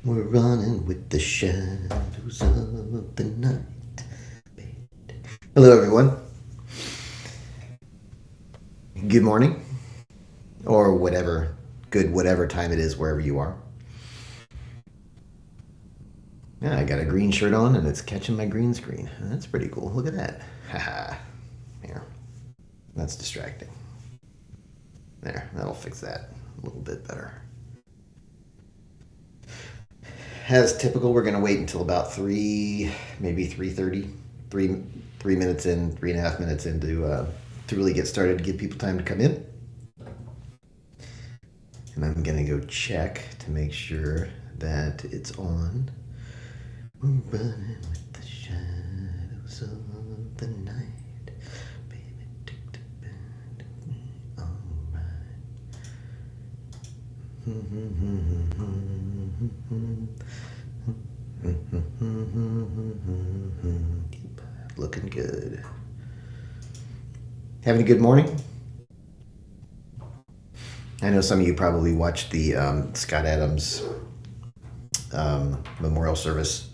We're running with the shadows of the night. Hello, everyone. Good morning, or whatever time it is wherever you are. Yeah, I got a green shirt on and it's catching my green screen. That's pretty cool. Look at that. Haha. Here. That's distracting. There, that'll fix that a little bit better. As typical, we're going to wait until about 3, maybe 3:30, 3 minutes in, 3.5 minutes in to really get started, to give people time to come in. And I'm going to go check to make sure that it's on. We're running with the shadows of the night. Baby, take the bed. All right. Keep looking good. Having a good morning? I know some of you probably watched the Scott Adams memorial service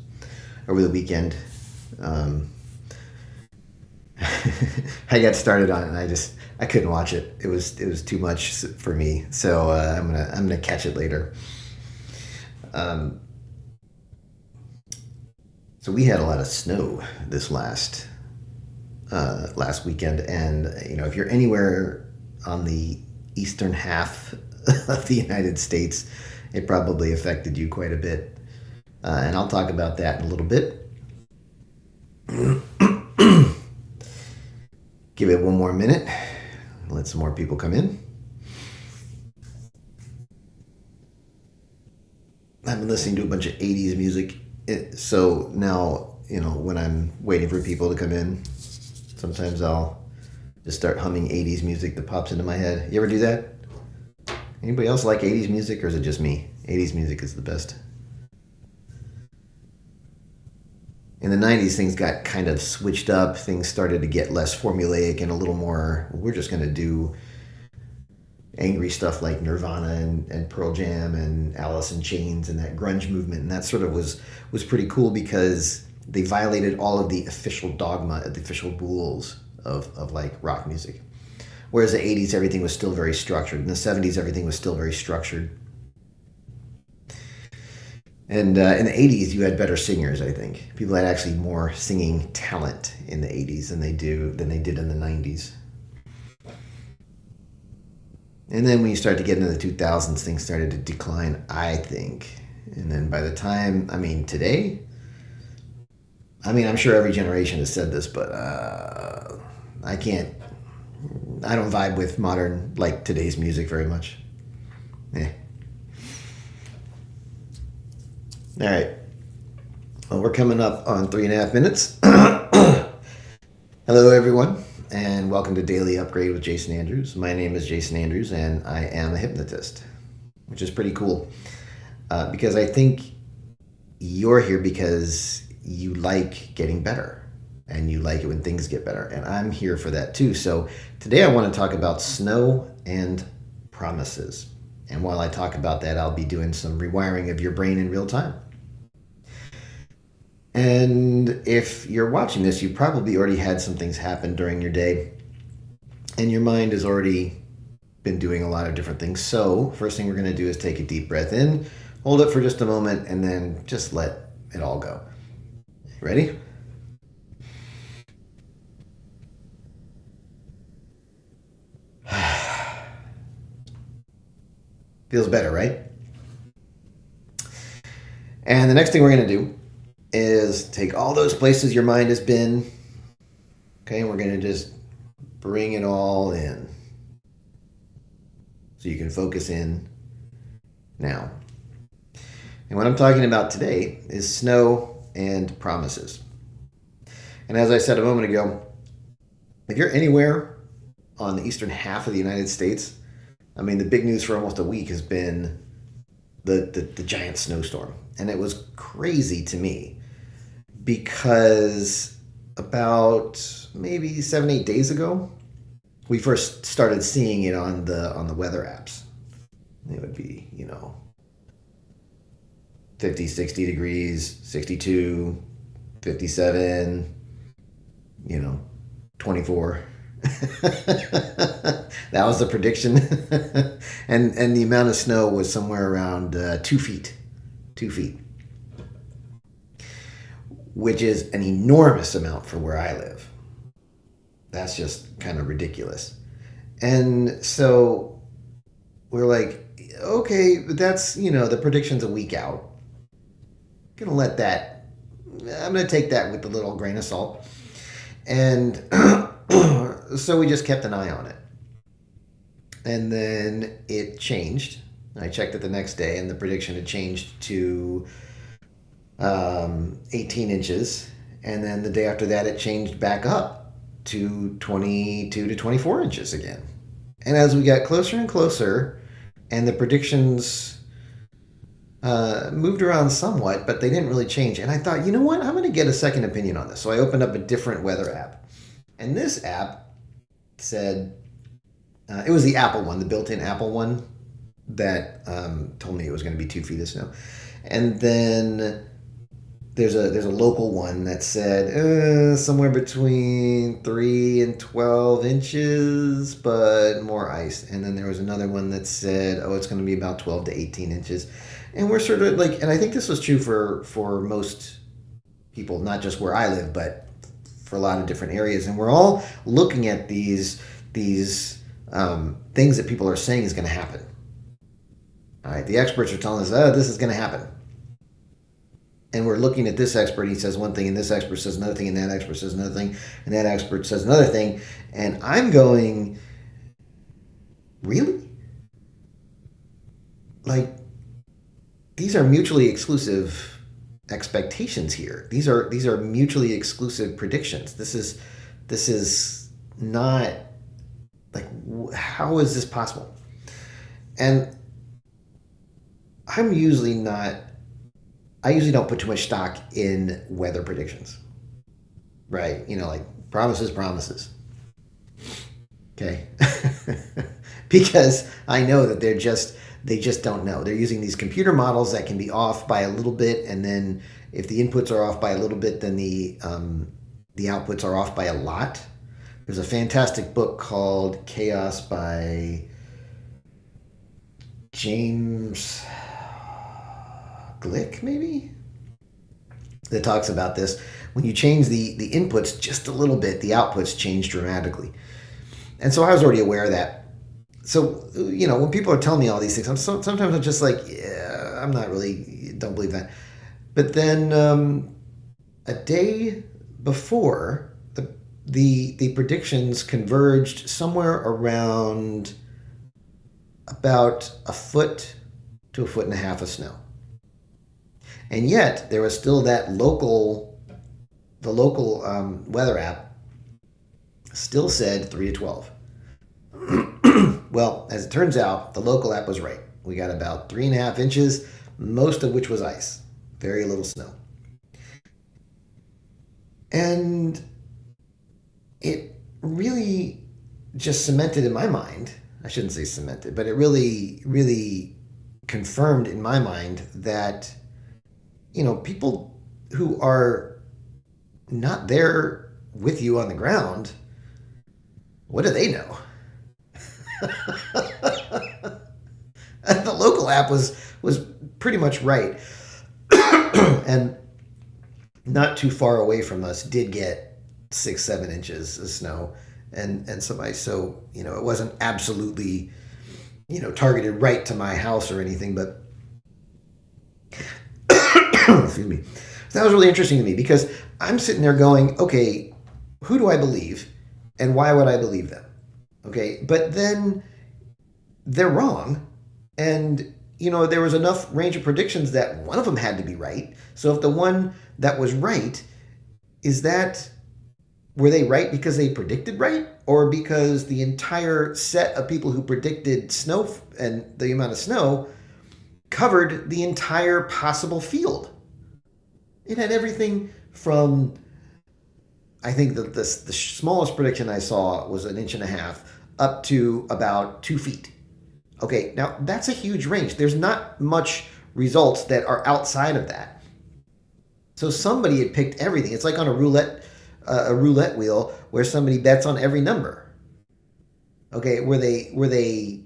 over the weekend. I got started on it and I couldn't watch it. It was too much for me. So I'm gonna catch it later. So we had a lot of snow this last weekend, and if you're anywhere on the eastern half of the United States, it probably affected you quite a bit. And I'll talk about that in a little bit. Give it one more minute. Let some more people come in. I've been listening to a bunch of 80s music. So now, when I'm waiting for people to come in, sometimes I'll just start humming 80s music that pops into my head. You ever do that? Anybody else like 80s music, or is it just me? 80s music is the best. In the 90s, things got kind of switched up. Things started to get less formulaic and a little more, we're just going to do angry stuff like Nirvana and Pearl Jam and Alice in Chains and that grunge movement. And that sort of was pretty cool because they violated all of the official dogma, the official rules of like rock music. Whereas the 80s, everything was still very structured. In the 70s, everything was still very structured. And in the 80s, you had better singers, I think. People had actually more singing talent in the 80s than they did in the 90s. And then when you start to get into the 2000s, things started to decline, I think. And then by the time, today, I'm sure every generation has said this, but I don't vibe with modern, like today's music very much. All right. Well, we're coming up on 3.5 minutes. Hello, everyone, and welcome to Daily Upgrade with Jason Andrews. My name is Jason Andrews, and I am a hypnotist, which is pretty cool because I think you're here because you like getting better and you like it when things get better, and I'm here for that too. So today I want to talk about snow and promises. And while I talk about that, I'll be doing some rewiring of your brain in real time. And if you're watching this, you probably already had some things happen during your day, and your mind has already been doing a lot of different things. So first thing we're going to do is take a deep breath in, hold it for just a moment, and then just let it all go. Ready? Feels better, right? And the next thing we're going to do is take all those places your mind has been, okay, and we're going to just bring it all in so you can focus in now. And what I'm talking about today is snow and promises. And as I said a moment ago, if you're anywhere on the eastern half of the United States, the big news for almost a week has been the giant snowstorm. And it was crazy to me because about maybe 7-8 days ago, we first started seeing it on the weather apps. It would be, 50, 60 degrees, 62, 57, 24. That was the prediction. And the amount of snow was somewhere around 2 feet. 2 feet. Which is an enormous amount for where I live. That's just kind of ridiculous. And so we're like, okay, that's, the prediction's a week out. I'm going to take that with a little grain of salt. And so we just kept an eye on it. And then it changed. I checked it the next day, and the prediction had changed to 18 inches. And then the day after that, it changed back up to 22 to 24 inches again. And as we got closer and closer, and the predictions moved around somewhat, but they didn't really change. And I thought, you know what? I'm going to get a second opinion on this. So I opened up a different weather app. And this app said, it was the Apple one, the built-in Apple one that told me it was going to be 2 feet of snow. And then there's a local one that said somewhere between 3 and 12 inches, but more ice. And then there was another one that said, it's going to be about 12 to 18 inches. And we're sort of like, and I think this was true for most people, not just where I live, but for a lot of different areas. And we're all looking at these things that people are saying is going to happen. All right, the experts are telling us, this is going to happen. And we're looking at this expert, he says one thing, and this expert says another thing, and that expert says another thing, and that expert says another thing. And I'm going, really? Like, these are mutually exclusive expectations here. These are mutually exclusive predictions. This is not, like, how is this possible? And I usually don't put too much stock in weather predictions, right? Like promises. Okay. Because I know that they just don't know. They're using these computer models that can be off by a little bit. And then if the inputs are off by a little bit, then the outputs are off by a lot. There's a fantastic book called Chaos by James Glick, maybe, that talks about this. When you change the inputs just a little bit, the outputs change dramatically. And so I was already aware of that. So, when people are telling me all these things, sometimes I'm just like, yeah, I'm not really, don't believe that. But then a day before, the predictions converged somewhere around about a foot to a foot and a half of snow. And yet there was still the local weather app still said 3 to 12. Well, as it turns out, the local app was right. We got about 3.5 inches, most of which was ice. Very little snow. And it really just cemented in my mind, I shouldn't say cemented, but it really, really confirmed in my mind that, people who are not there with you on the ground, what do they know? The local app was pretty much right. And not too far away from us did get 6-7 inches of snow and some ice. So, it wasn't absolutely, targeted right to my house or anything, but excuse me. So that was really interesting to me because I'm sitting there going, okay, who do I believe and why would I believe them? Okay, but then they're wrong. And, there was enough range of predictions that one of them had to be right. So if the one that was right, were they right because they predicted right? Or because the entire set of people who predicted snow and the amount of snow covered the entire possible field? It had everything from, I think the smallest prediction I saw was 1.5 inches up to about 2 feet. Okay, now that's a huge range. There's not much results that are outside of that. So somebody had picked everything. It's like on a roulette wheel where somebody bets on every number. Okay, were they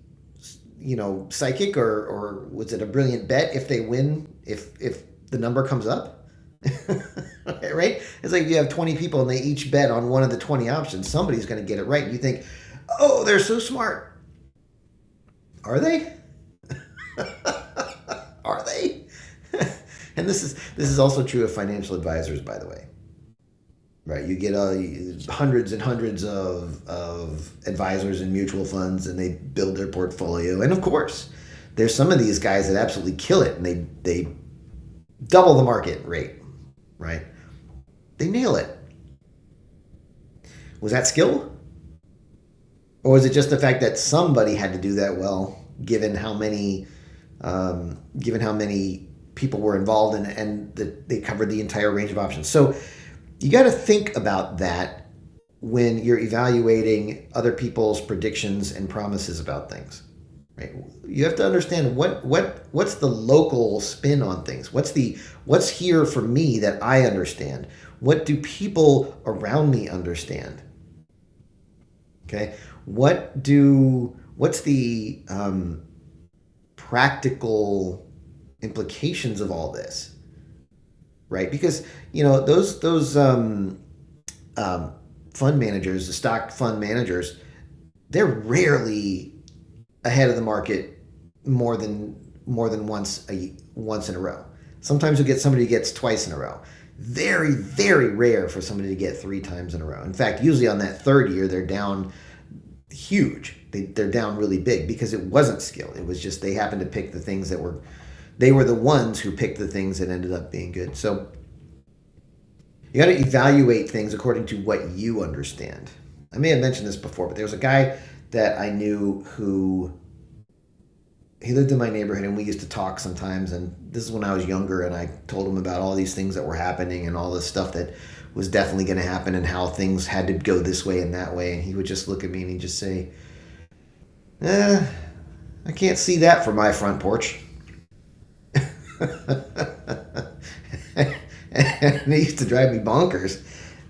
psychic, or was it a brilliant bet if they win, if the number comes up? Right? It's like if you have 20 people and they each bet on one of the 20 options, somebody's going to get it right. And you think, oh, they're so smart. Are they? Are they? And this is also true of financial advisors, by the way. Right, you get hundreds and hundreds of advisors and mutual funds, and they build their portfolio. And of course, there's some of these guys that absolutely kill it, and they double the market rate. Right, they nail it. Was that skill, or was it just the fact that somebody had to do that well, given how many people were involved and that they covered the entire range of options? So you got to think about that when you're evaluating other people's predictions and promises about things, right? You have to understand what's the local spin on things. What's here for me that I understand? What do people around me understand? Okay, what's the practical implications of all this? Right, because those fund managers, the stock fund managers, they're rarely ahead of the market more than once in a row. Sometimes you'll get somebody who gets twice in a row. Very, very rare for somebody to get 3 times in a row. In fact, usually on that third year, they're down huge. They're down really big because it wasn't skill. It was just they happened to pick the things that were. They were the ones who picked the things that ended up being good. So you got to evaluate things according to what you understand. I may have mentioned this before, but there was a guy that I knew who, he lived in my neighborhood, and we used to talk sometimes. And this is when I was younger, and I told him about all these things that were happening and all this stuff that was definitely going to happen and how things had to go this way and that way. And he would just look at me and he'd just say, I can't see that from my front porch. And it used to drive me bonkers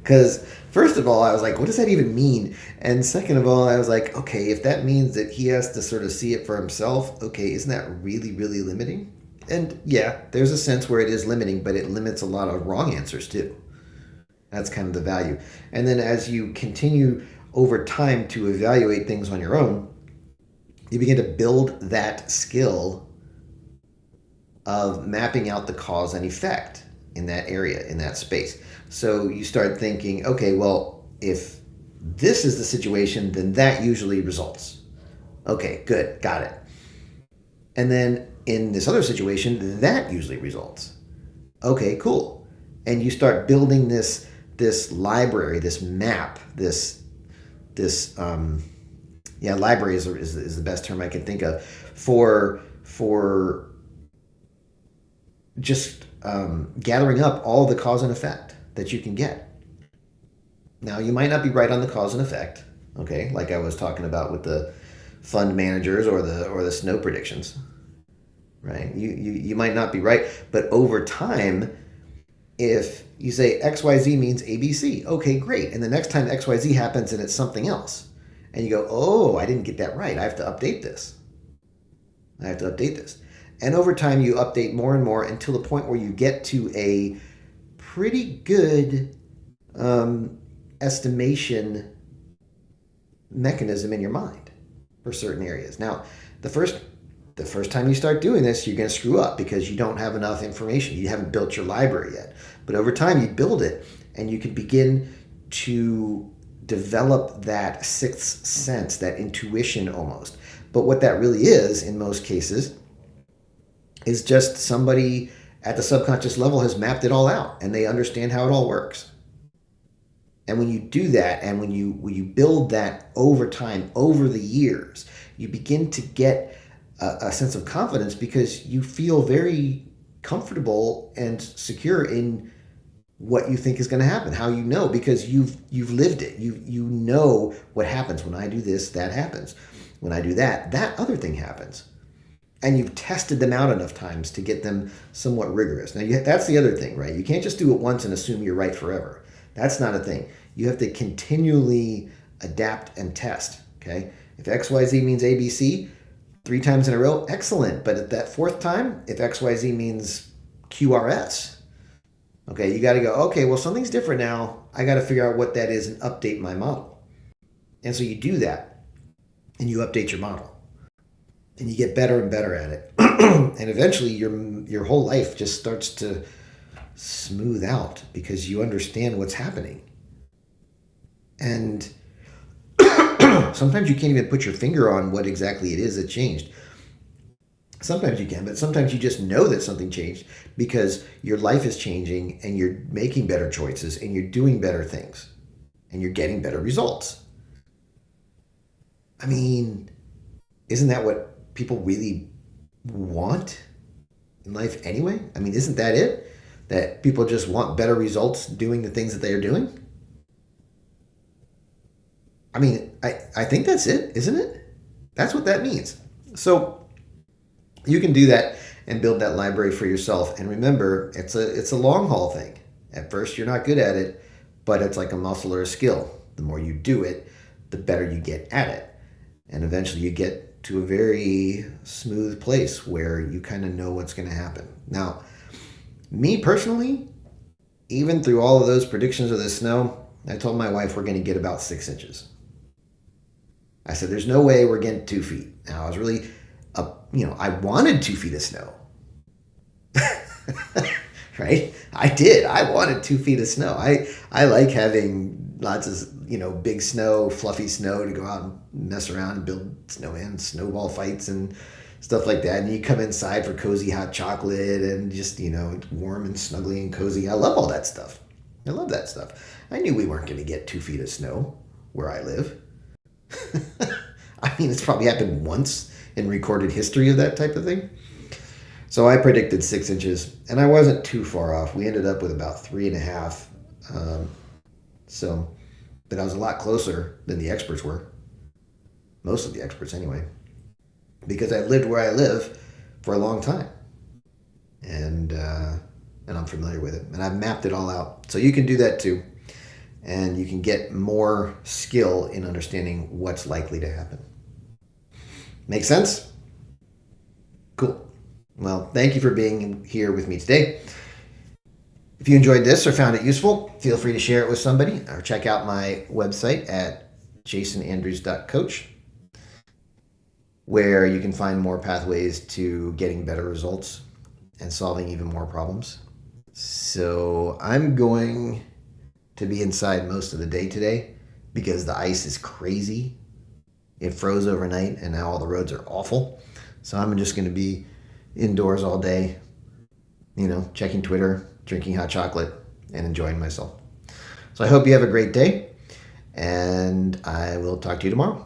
because first of all, I was like, what does that even mean? And second of all, I was like, okay, if that means that he has to sort of see it for himself, okay, isn't that really, really limiting? And yeah, there's a sense where it is limiting, but it limits a lot of wrong answers too. That's kind of the value. And then as you continue over time to evaluate things on your own, you begin to build that skill of mapping out the cause and effect in that area, in that space. So you start thinking, okay, well, if this is the situation, then that usually results. Okay, good, got it. And then in this other situation, that usually results. Okay, cool. And you start building this library, this map, library is the best term I can think of for just gathering up all the cause and effect that you can get. Now, you might not be right on the cause and effect, okay, like I was talking about with the fund managers or the snow predictions, right? You might not be right, but over time, if you say XYZ means ABC, okay, great. And the next time XYZ happens and it's something else, and you go, oh, I didn't get that right. I have to update this. And over time, you update more and more until the point where you get to a pretty good estimation mechanism in your mind for certain areas. Now, the first time you start doing this, you're going to screw up because you don't have enough information. You haven't built your library yet. But over time, you build it, and you can begin to develop that sixth sense, that intuition almost. But what that really is, in most cases, is just somebody at the subconscious level has mapped it all out, and they understand how it all works. And when you do that, and when you build that over time, over the years, you begin to get a sense of confidence because you feel very comfortable and secure in what you think is going to happen. How you know, because you've lived it. You know what happens when I do this, that happens. When I do that, that other thing happens. and you've tested them out enough times to get them somewhat rigorous. Now, that's the other thing, right? You can't just do it once and assume you're right forever. That's not a thing. You have to continually adapt and test, okay? If XYZ means ABC 3 times in a row, excellent. But at that fourth time, if XYZ means QRS, okay, you got to go, okay, well, something's different now. I got to figure out what that is and update my model. And so you do that and you update your model and you get better and better at it. And eventually your whole life just starts to smooth out because you understand what's happening. And sometimes you can't even put your finger on what exactly it is that changed. Sometimes you can, but sometimes you just know that something changed because your life is changing and you're making better choices and you're doing better things and you're getting better results. I mean, isn't that what people really want in life anyway? I mean, isn't that it? That people just want better results doing the things that they are doing? I mean, I think that's it, isn't it? That's what that means. So you can do that and build that library for yourself. And remember, it's a long haul thing. At first, you're not good at it, but it's like a muscle or a skill. The more you do it, the better you get at it. And eventually you get to a very smooth place where you kind of know what's going to happen. Now, me personally, even through all of those predictions of the snow, I told my wife we're going to get about 6 inches. I said, there's no way we're getting 2 feet. Now, I was really, I wanted 2 feet of snow. Right? I did. I wanted 2 feet of snow. I like having lots of, big snow, fluffy snow to go out and mess around and build snowman, snowball fights and stuff like that. And you come inside for cozy hot chocolate and just, warm and snuggly and cozy. I love all that stuff. I love that stuff. I knew we weren't going to get 2 feet of snow where I live. I mean, it's probably happened once in recorded history of that type of thing. So I predicted 6 inches, and I wasn't too far off. We ended up with about 3.5. But I was a lot closer than the experts were. Most of the experts, anyway. Because I lived where I live for a long time. And I'm familiar with it. And I've mapped it all out. So you can do that too. And you can get more skill in understanding what's likely to happen. Make sense? Cool. Well, thank you for being here with me today. If you enjoyed this or found it useful, feel free to share it with somebody or check out my website at jasonandrews.coach, where you can find more pathways to getting better results and solving even more problems. So I'm going to be inside most of the day today because the ice is crazy. It froze overnight and now all the roads are awful. So I'm just going to be indoors all day, checking Twitter, drinking hot chocolate, and enjoying myself. So I hope you have a great day, and I will talk to you tomorrow.